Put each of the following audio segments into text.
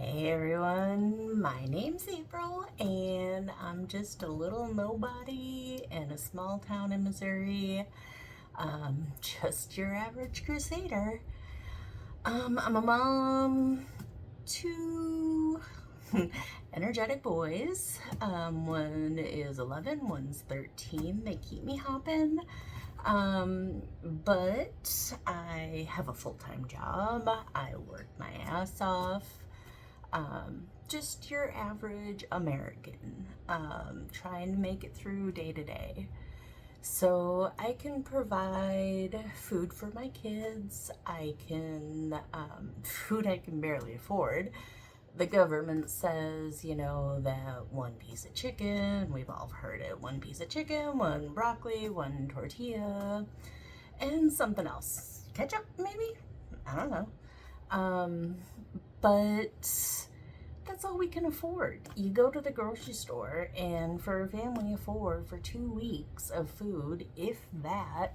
Hey everyone, my name's April and I'm just a little nobody in a small town in Missouri. Just your average crusader. I'm a mom to energetic boys. One is 11, one's 13. They keep me hopping. But I have a full-time job. I work my ass off. Just your average American, trying to make it through day to day. So I can provide food for my kids. Food I can barely afford. The government says, that one piece of chicken, we've all heard it, one piece of chicken, one broccoli, one tortilla, and something else. Ketchup, maybe? I don't know. But that's all we can afford. You go to the grocery store, and for a family of four, for 2 weeks of food, if that,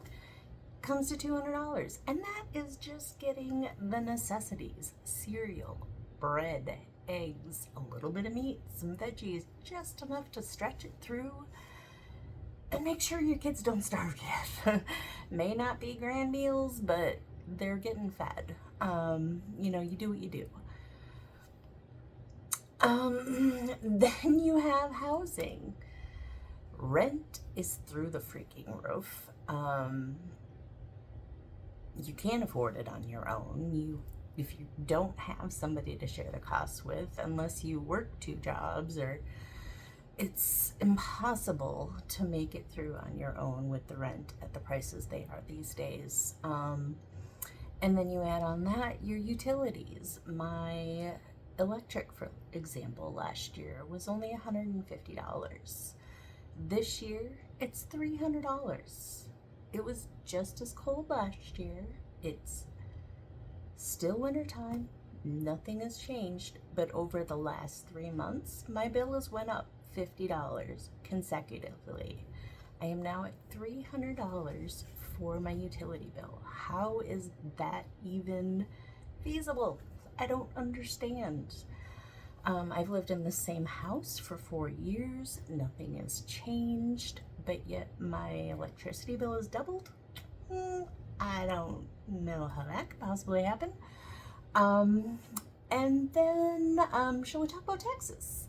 comes to $200. And that is just getting the necessities: cereal, bread, eggs, a little bit of meat, some veggies, just enough to stretch it through and make sure your kids don't starve yet. May not be grand meals, but they're getting fed. You do what you do. Then you have housing. Rent is through the freaking roof. You can't afford it on your own. If you don't have somebody to share the costs with, unless you work 2 jobs, or it's impossible to make it through on your own with the rent at the prices they are these days. And then you add on that your utilities. My electric, for example, last year was only $150. This year, it's $300. It was just as cold last year. It's still wintertime. Nothing has changed. But over the last 3 months, my bill has went up $50 consecutively. I am now at $300 for my utility bill. How is that even feasible? I don't understand. I've lived in the same house for 4 years. Nothing has changed, but yet my electricity bill has doubled. I don't know how that could possibly happen. And then, shall we talk about taxes?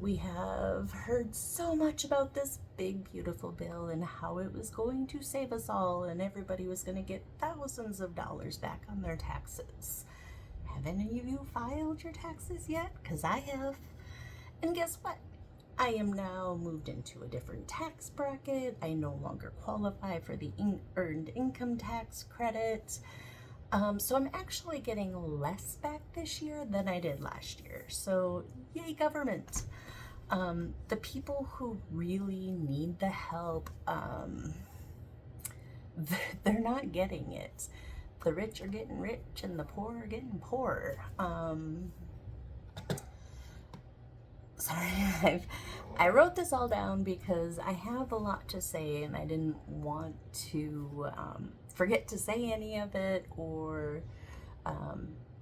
We have heard so much about this big, beautiful bill and how it was going to save us all and everybody was going to get thousands of dollars back on their taxes. Have any of you filed your taxes yet? Because I have. And guess what? I am now moved into a different tax bracket. I no longer qualify for the earned income tax credit. So I'm actually getting less back this year than I did last year. So yay, government. The people who really need the help, they're not getting it. The rich are getting rich and the poor are getting poorer. Sorry, I wrote this all down because I have a lot to say and I didn't want to forget to say any of it or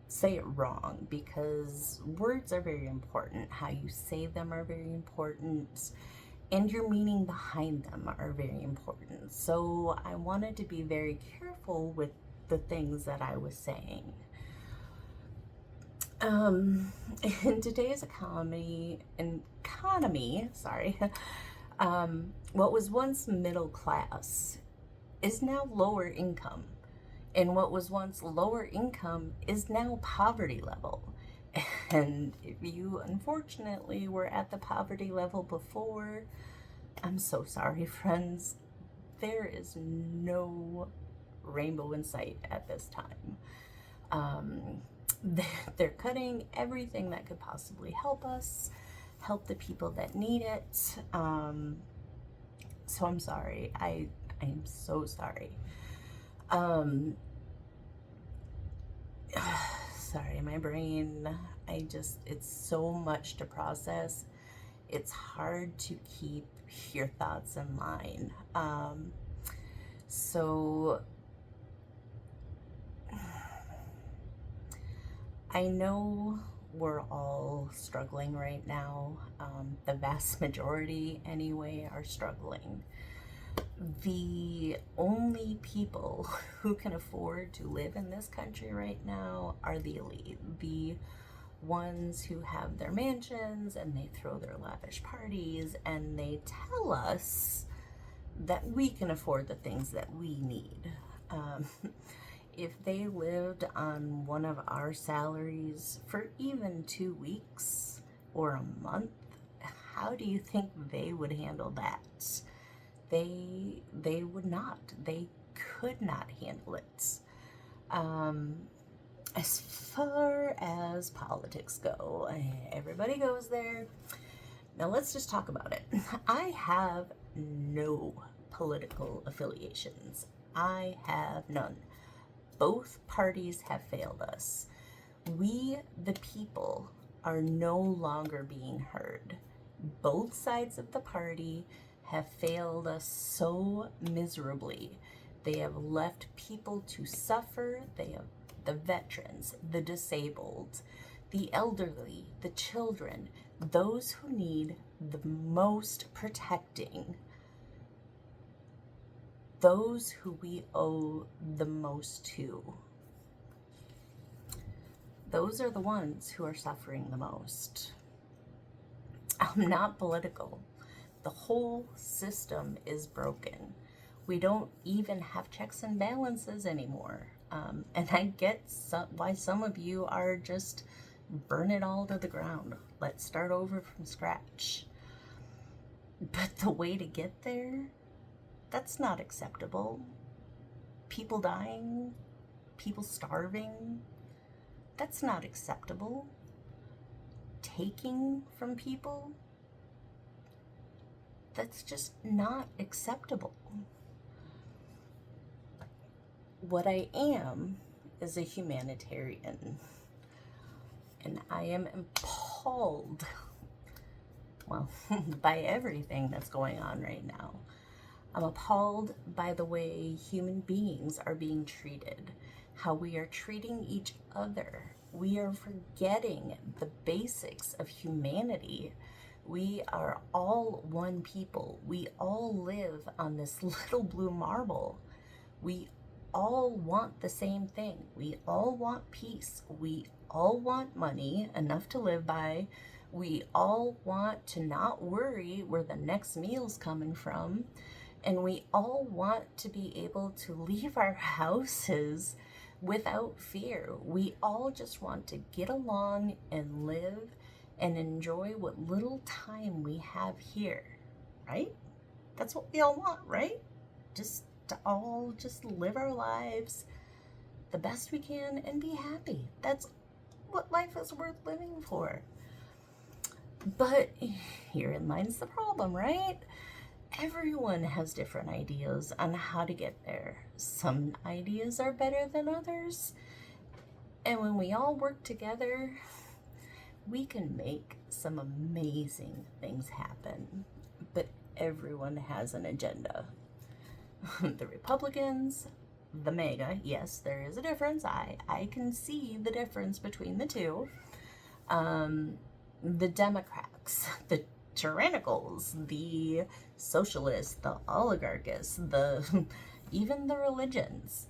say it wrong, because words are very important. How you say them are very important, and your meaning behind them are very important. So I wanted to be very careful with the things that I was saying. In today's economy, what was once middle class is now lower income. And what was once lower income is now poverty level. And if you unfortunately were at the poverty level before, I'm so sorry, friends. There is no rainbow in sight at this time. They're cutting everything that could possibly help us, help the people that need it. So I'm sorry. I am so sorry. Sorry, my brain, it's so much to process. It's hard to keep your thoughts in line. So I know we're all struggling right now. The vast majority, anyway, are struggling. The only people who can afford to live in this country right now are the elite. The ones who have their mansions and they throw their lavish parties and they tell us that we can afford the things that we need. If they lived on one of our salaries for even 2 weeks or a month, how do you think they would handle that? They would not. They could not handle it. As far as politics go, everybody goes there. Now let's just talk about it. I have no political affiliations. I have none. Both parties have failed us. We, the people, are no longer being heard. Both sides of the party have failed us so miserably. They have left people to suffer. They have the veterans, the disabled, the elderly, the children, those who need the most protecting, those who we owe the most to. Those are the ones who are suffering the most. I'm not political. The whole system is broken. We don't even have checks and balances anymore. And I get why some of you are just burn it all to the ground. Let's start over from scratch. But the way to get there, that's not acceptable. People dying, people starving, that's not acceptable. Taking from people, that's just not acceptable. What I am is a humanitarian, and I am appalled, well, by everything that's going on right now. I'm appalled by the way human beings are being treated, how we are treating each other. We are forgetting the basics of humanity. We are all one people. We all live on this little blue marble. We all want the same thing. We all want peace. We all want money, enough to live by. We all want to not worry where the next meal's coming from. And we all want to be able to leave our houses without fear. We all just want to get along and live and enjoy what little time we have here, right? That's what we all want, right? Just to all just live our lives the best we can and be happy. That's what life is worth living for. But herein lies the problem, right? Everyone has different ideas on how to get there. Some ideas are better than others. And when we all work together, we can make some amazing things happen. But everyone has an agenda. The Republicans, the MAGA, yes, there is a difference. I can see the difference between the two. The Democrats, the tyrannicals, the socialists, the oligarchists, even the religions.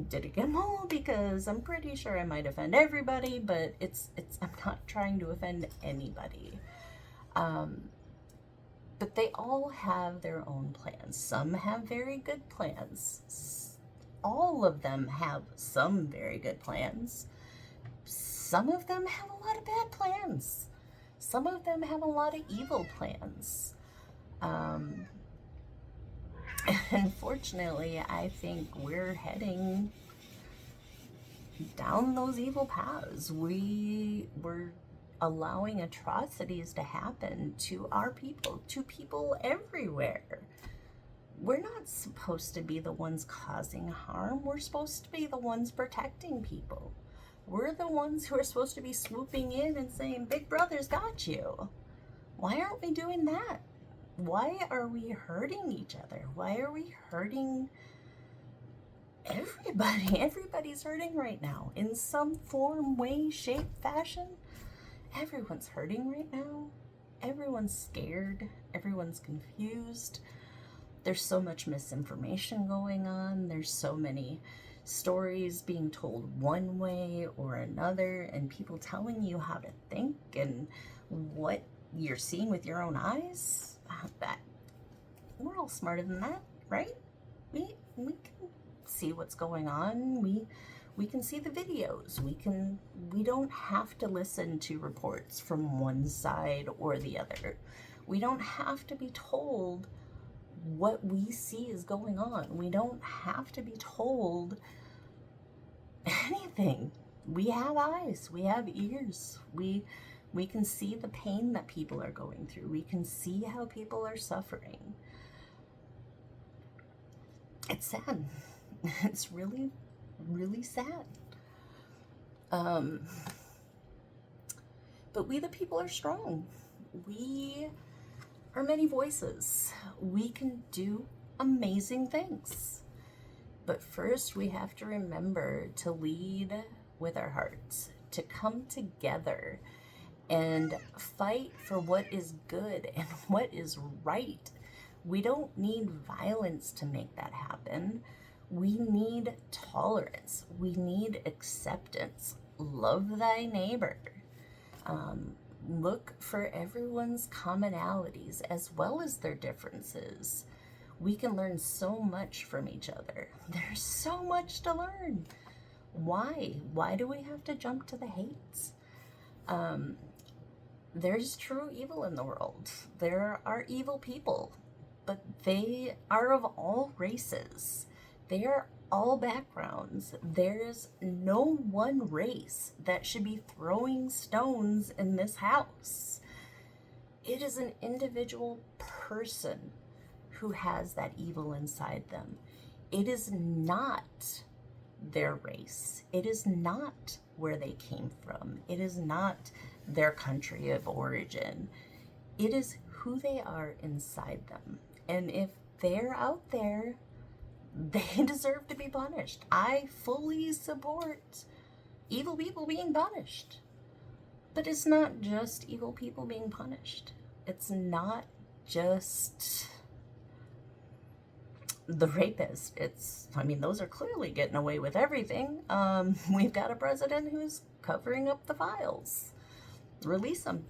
Did it get them all? Because I'm pretty sure I might offend everybody, but I'm not trying to offend anybody. But they all have their own plans. Some have very good plans. All of them have some very good plans. Some of them have a lot of bad plans. Some of them have a lot of evil plans. Unfortunately, I think we're heading down those evil paths. We're allowing atrocities to happen to our people, to people everywhere. We're not supposed to be the ones causing harm. We're supposed to be the ones protecting people. We're the ones who are supposed to be swooping in and saying, Big Brother's got you. Why aren't we doing that? Why are we hurting each other? Why are we hurting everybody's hurting right now in some form, way, shape, fashion. Everyone's hurting right now. Everyone's scared. Everyone's confused. There's so much misinformation going on. There's so many stories being told one way or another, and people telling you how to think and what you're seeing with your own eyes. That we're all smarter than that, right? We can see what's going on. We can see the videos. We don't have to listen to reports from one side or the other. We don't have to be told what we see is going on. We don't have to be told anything. We have eyes, we have ears. We can see the pain that people are going through. We can see how people are suffering. It's sad. It's really, really sad. But we the people are strong. We are many voices. We can do amazing things. But first we have to remember to lead with our hearts, to come together and fight for what is good and what is right. We don't need violence to make that happen. We need tolerance. We need acceptance. Love thy neighbor. Look for everyone's commonalities as well as their differences. We can learn so much from each other. There's so much to learn. Why? Why do we have to jump to the hates? There's true evil in the world. There are evil people, but they are of all races. They are all backgrounds. There's no one race that should be throwing stones in this house. It is an individual person who has that evil inside them. It is not their race. It is not where they came from. It is not their country of origin. It is who they are inside them. And if they're out there, they deserve to be punished. I fully support evil people being punished. But it's not just evil people being punished. It's not just the rapist. Those are clearly getting away with everything. We've got a president who's covering up the files. Release them.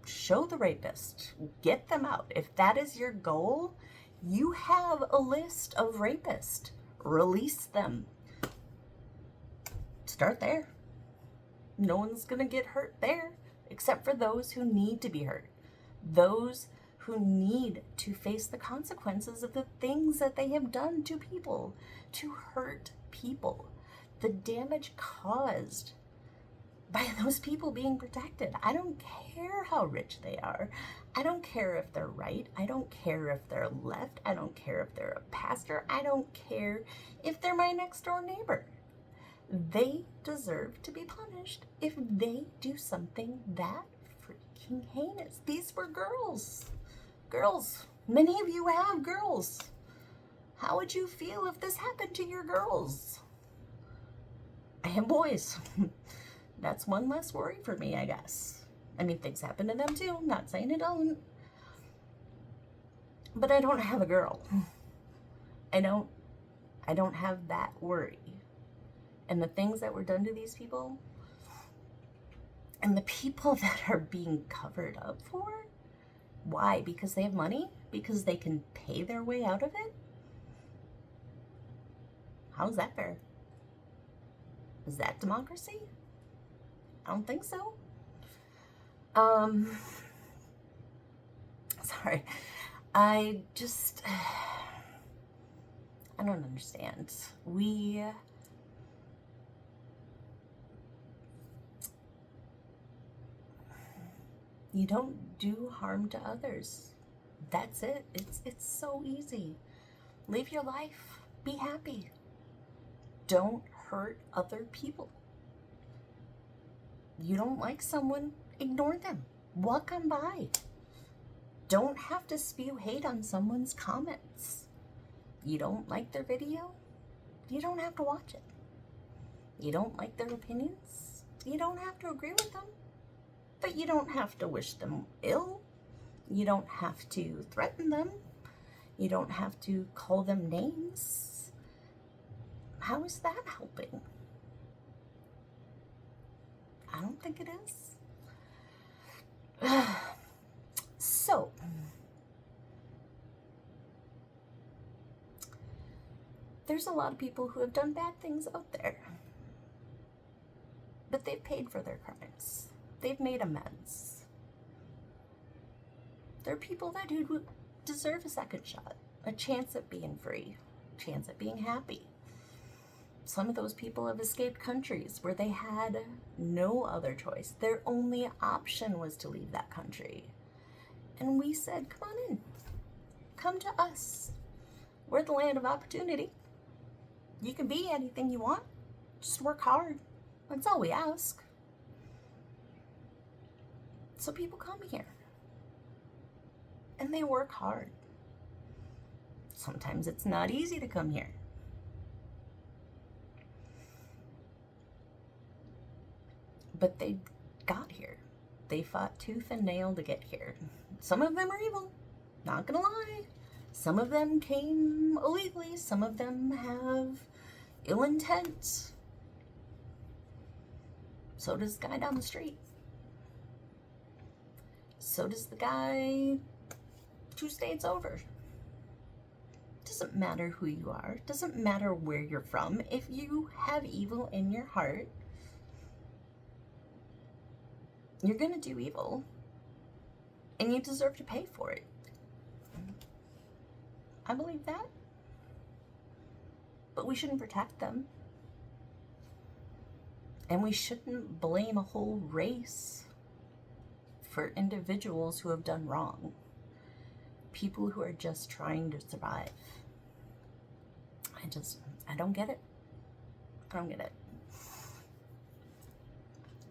Show the rapist. Get them out. If that is your goal, you have a list of rapists. Release them. Start there. No one's gonna get hurt there, except for those who need to be hurt. Those who need to face the consequences of the things that they have done to people, to hurt people. The damage caused by those people being protected. I don't care how rich they are. I don't care if they're right. I don't care if they're left. I don't care if they're a pastor. I don't care if they're my next door neighbor. They deserve to be punished if they do something that freaking heinous. These were girls. Girls. Many of you have girls. How would you feel if this happened to your girls? And boys. That's one less worry for me, I guess. Things happen to them too. Not saying it don't. But I don't have a girl. I don't have that worry. And the things that were done to these people, and the people that are being covered up for, why? Because they have money? Because they can pay their way out of it? How's that fair? Is that democracy? I don't think so. Sorry. I don't understand. You don't do harm to others. That's it. It's so easy. Live your life. Be happy. Don't hurt other people. You don't like someone, ignore them. Walk on by. Don't have to spew hate on someone's comments. You don't like their video? You don't have to watch it. You don't like their opinions. You don't have to agree with them. But you don't have to wish them ill. You don't have to threaten them. You don't have to call them names. How is that helping? I don't think it is. So, there's a lot of people who have done bad things out there. But they've paid for their crimes. They've made amends. There are people that do deserve a second shot, a chance at being free, a chance at being happy. Some of those people have escaped countries where they had no other choice. Their only option was to leave that country. And we said, come on in. Come to us. We're the land of opportunity. You can be anything you want. Just work hard. That's all we ask. So people come here. And they work hard. Sometimes it's not easy to come here. But they got here. They fought tooth and nail to get here. Some of them are evil, not gonna lie. Some of them came illegally. Some of them have ill intent. So does the guy down the street. So does the guy 2 states over. Doesn't matter who you are. Doesn't matter where you're from. If you have evil in your heart, you're gonna do evil. And you deserve to pay for it. I believe that. But we shouldn't protect them. And we shouldn't blame a whole race for individuals who have done wrong. People who are just trying to survive. I don't get it. I don't get it.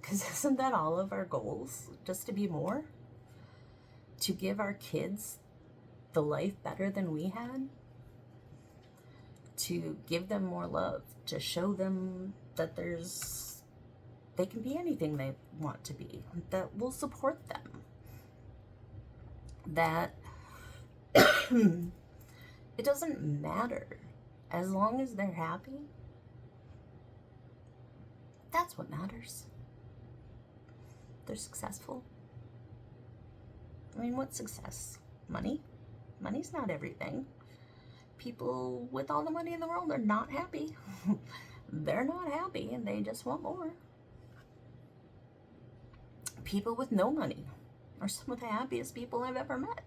Because isn't that all of our goals? Just to be more? To give our kids the life better than we had? To give them more love? To show them that they can be anything they want to be. That will support them. That it doesn't matter. As long as they're happy, that's what matters. They're successful. I mean, what's success? Money? Money's not everything. People with all the money in the world are not happy. They're not happy and they just want more. People with no money are some of the happiest people I've ever met.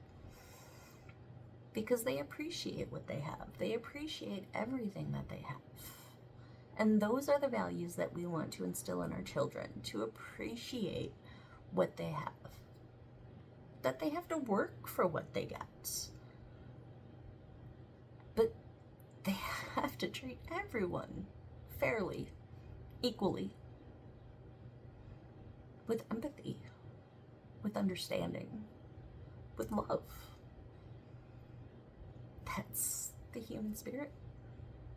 Because they appreciate what they have. They appreciate everything that they have. And those are the values that we want to instill in our children, to appreciate what they have. That they have to work for what they get. But they have to treat everyone fairly, equally, with empathy, with understanding, with love. That's the human spirit.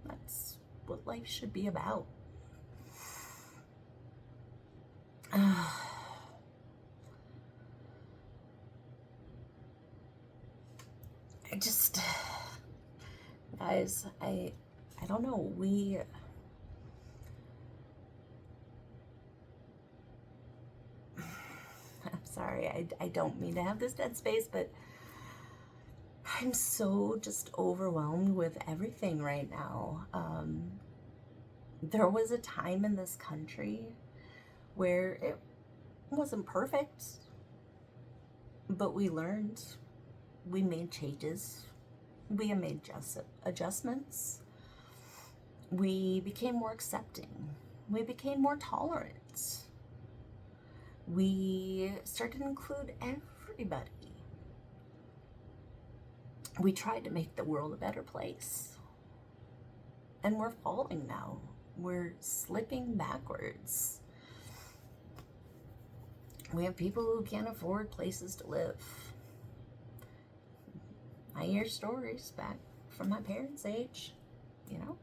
That's what life should be about. Guys, I don't know, I'm sorry, I don't mean to have this dead space, but I'm so just overwhelmed with everything right now. There was a time in this country where it wasn't perfect, but we learned, we made changes, we made adjustments, we became more accepting, we became more tolerant, we started to include everybody. We tried to make the world a better place. And we're falling now. We're slipping backwards. We have people who can't afford places to live. I hear stories back from my parents' age, you know.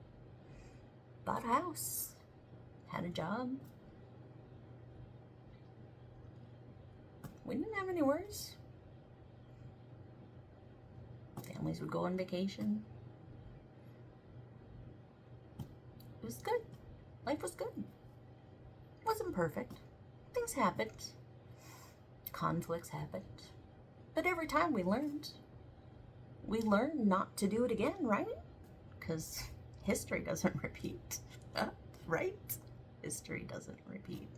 bought a house, had a job. We didn't have any worries. Families would go on vacation. It was good. Life was good. It wasn't perfect. Things happened. Conflicts happened. But every time we learned not to do it again, right? Because history doesn't repeat, right? History doesn't repeat.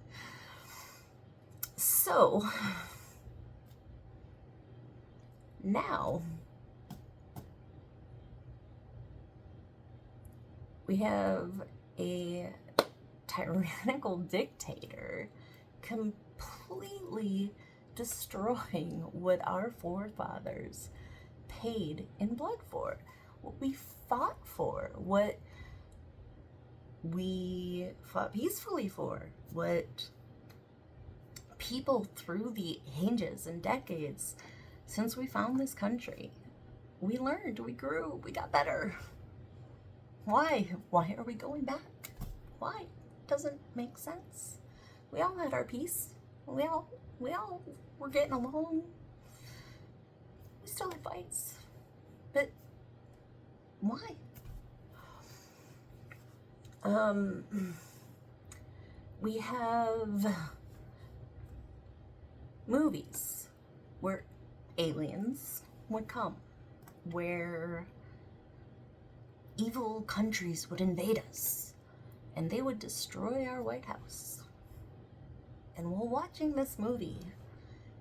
So, now, we have a tyrannical dictator completely destroying what our forefathers paid in blood for, what we fought for, what we fought peacefully for, what people through the ages and decades since we found this country, we learned, we grew, we got better. Why? Why are we going back? Why? Doesn't make sense. We all had our peace. We all were getting along. We still had fights. But why? We have movies where aliens would come, where evil countries would invade us, and they would destroy our White House. And while watching this movie,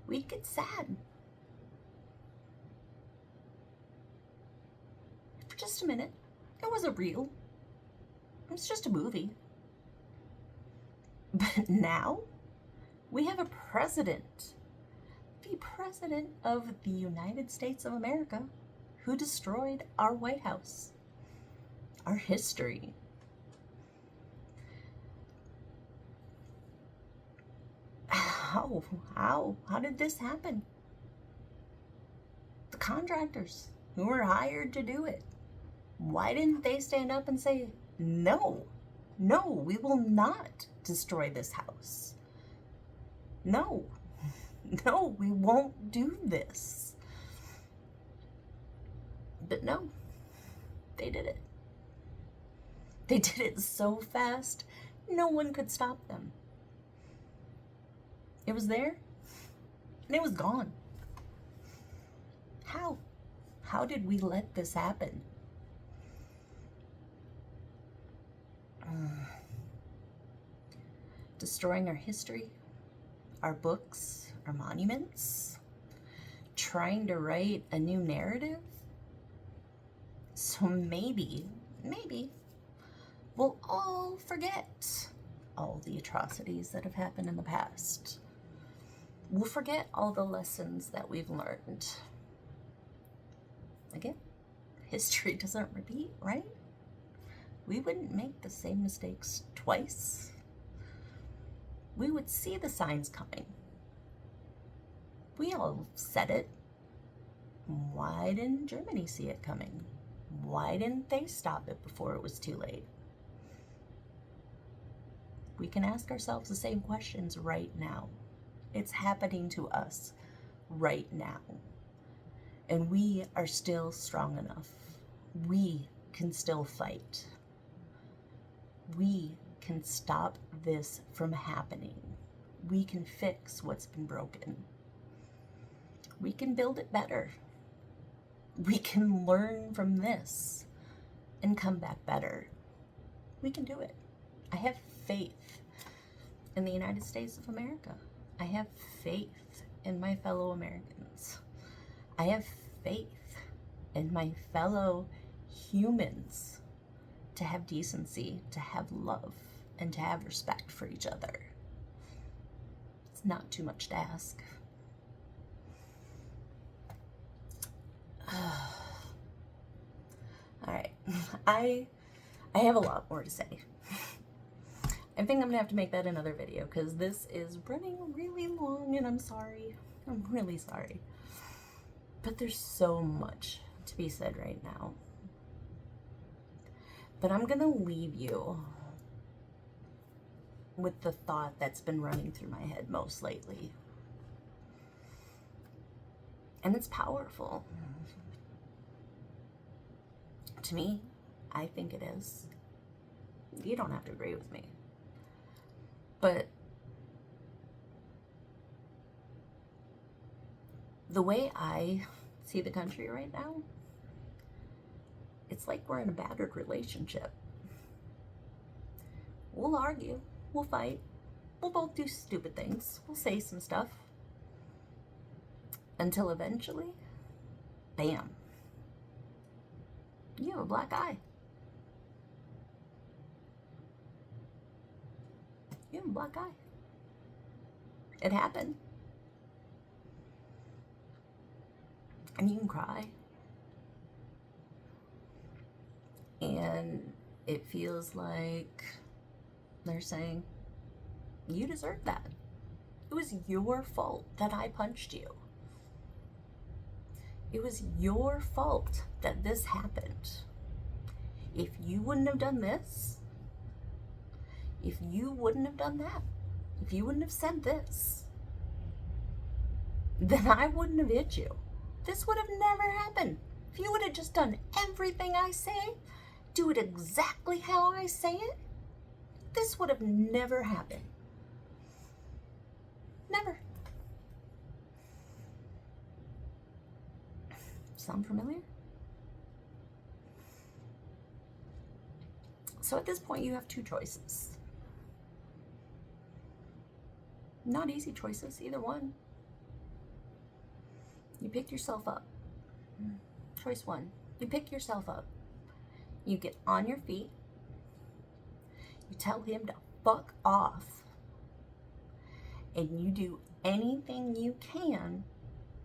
we'd get sad. For just a minute. It wasn't real. It was just a movie. But now, we have a president, the President of the United States of America, who destroyed our White House, our history. How did this happen? The contractors who were hired to do it, why didn't they stand up and say, no, we will not destroy this house. No, we won't do this. But no, they did it. They did it so fast, no one could stop them. It was there, and it was gone. How? How did we let this happen? Destroying our history, our books, our monuments, trying to write a new narrative. So maybe, we'll all forget all the atrocities that have happened in the past. We'll forget all the lessons that we've learned. Again, history doesn't repeat, right? We wouldn't make the same mistakes twice. We would see the signs coming. We all said it. Why didn't Germany see it coming? Why didn't they stop it before it was too late? We can ask ourselves the same questions right now. It's happening to us right now. And we are still strong enough. We can still fight. We can stop this from happening. We can fix what's been broken. We can build it better. We can learn from this and come back better. We can do it. I have faith in the United States of America. I have faith in my fellow Americans. I have faith in my fellow humans to have decency, to have love, and to have respect for each other. It's not too much to ask. All right, I have a lot more to say. I think I'm gonna have to make that another video because this is running really long and I'm sorry. I'm really sorry. But there's so much to be said right now. But I'm gonna leave you with the thought that's been running through my head most lately. And it's powerful. To me, I think it is. You don't have to agree with me. But the way I see the country right now, it's like we're in a battered relationship. We'll argue, we'll fight, we'll both do stupid things, we'll say some stuff, until eventually, bam, you have a black eye. You have a black eye. It happened. And you can cry. And it feels like they're saying, you deserve that. It was your fault that I punched you. It was your fault that this happened. If you wouldn't have done this, if you wouldn't have done that, if you wouldn't have said this, then I wouldn't have hit you. This would have never happened. If you would have just done everything I say, do it exactly how I say it, this would have never happened. Never. Sound familiar? So at this point, you have two choices. Not easy choices, either one. You pick yourself up. Choice one, you pick yourself up. You get on your feet. You tell him to fuck off. And you do anything you can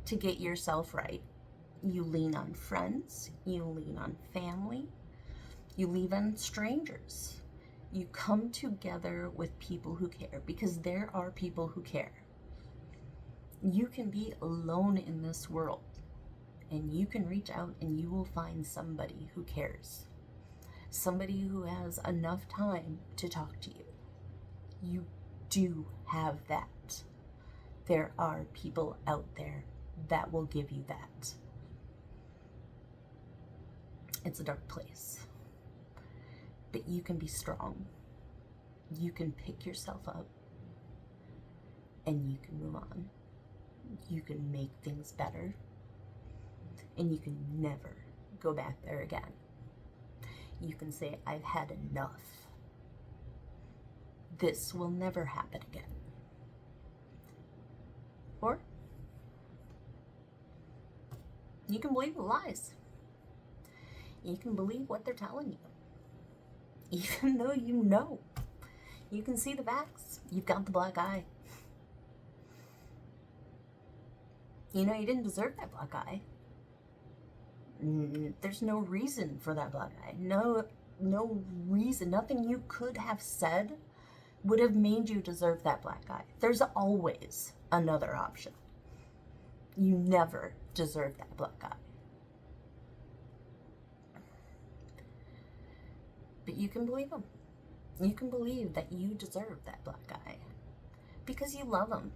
to get yourself right. You lean on friends. You lean on family. You lean on strangers. You come together with people who care, because there are people who care. You can be alone in this world, and you can reach out and you will find somebody who cares. Somebody who has enough time to talk to you. You do have that. There are people out there that will give you that. It's a dark place. But you can be strong. You can pick yourself up and you can move on. You can make things better, and you can never go back there again. You can say, I've had enough. This will never happen again. Or you can believe the lies. You can believe what they're telling you. Even though you know. You can see the facts. You've got the black eye. You know you didn't deserve that black eye. There's no reason for that black eye. No reason. Nothing you could have said would have made you deserve that black eye. There's always another option. You never deserve that black eye. But you can believe them. You can believe that you deserve that black eye because you love them.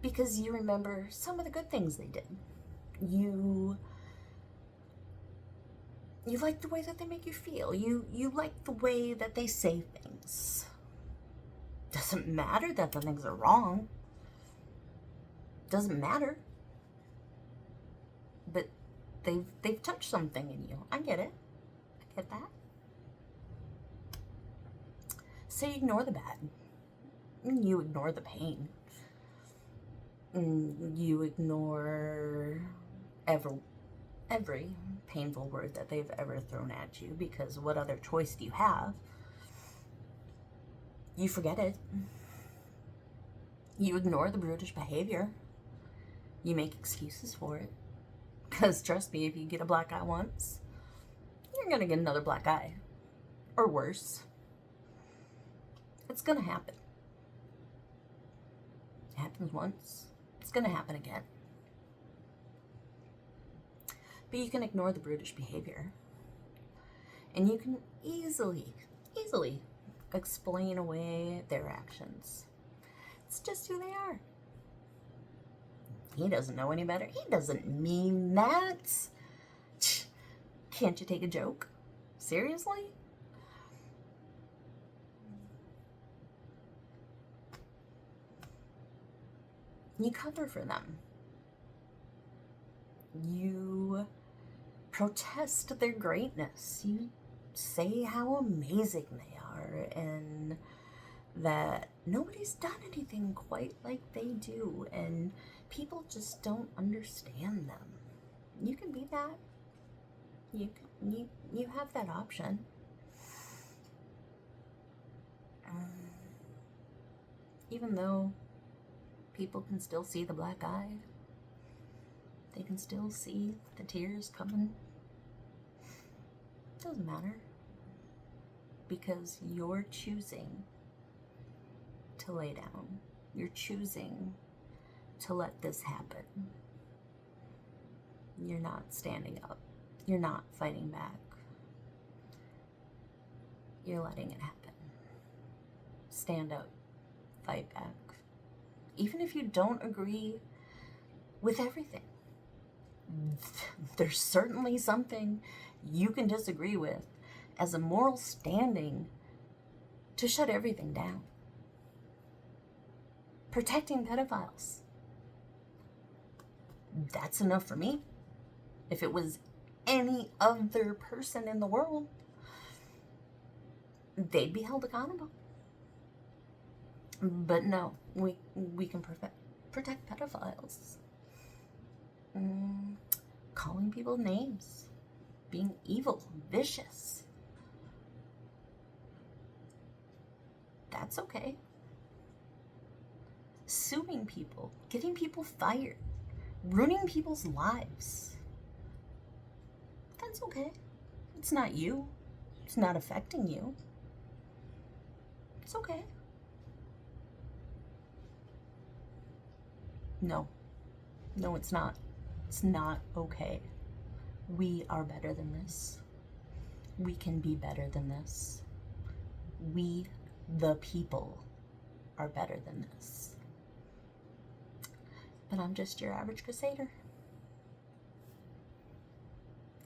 Because you remember some of the good things they did. You like the way that they make you feel. You like the way that they say things. Doesn't matter that the things are wrong. Doesn't matter. But they've touched something in you. I get it. I get that. So you ignore the bad. You ignore the pain. You ignore every painful word that they've ever thrown at you, because what other choice do you have? You forget it. You ignore the brutish behavior. You make excuses for it. Because trust me, if you get a black eye once, you're going to get another black eye. Or worse. It's going to happen. It happens once. It's going to happen again. But you can ignore the brutish behavior. And you can easily explain away their actions. It's just who they are. He doesn't know any better. He doesn't mean that. Can't you take a joke? Seriously? You cover for them. You protest their greatness. You say how amazing they are and that nobody's done anything quite like they do, and people just don't understand them. You can be that. You have that option. Even though people can still see the black eye, they can still see the tears coming. It doesn't matter, because you're choosing to lay down. You're choosing to let this happen. You're not standing up. You're not fighting back. You're letting it happen. Stand up. Fight back. Even if you don't agree with everything, there's certainly something you can disagree with as a moral standing to shut everything down. Protecting pedophiles. That's enough for me. If it was any other person in the world, they'd be held accountable. But no, we can protect pedophiles. Calling people names, being evil, vicious. That's okay. Suing people, getting people fired, ruining people's lives. That's okay. It's not you. It's not affecting you. It's okay. No, it's not. It's not okay. We are better than this. We can be better than this. We, the people, are better than this. But I'm just your average crusader.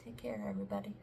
Take care, everybody.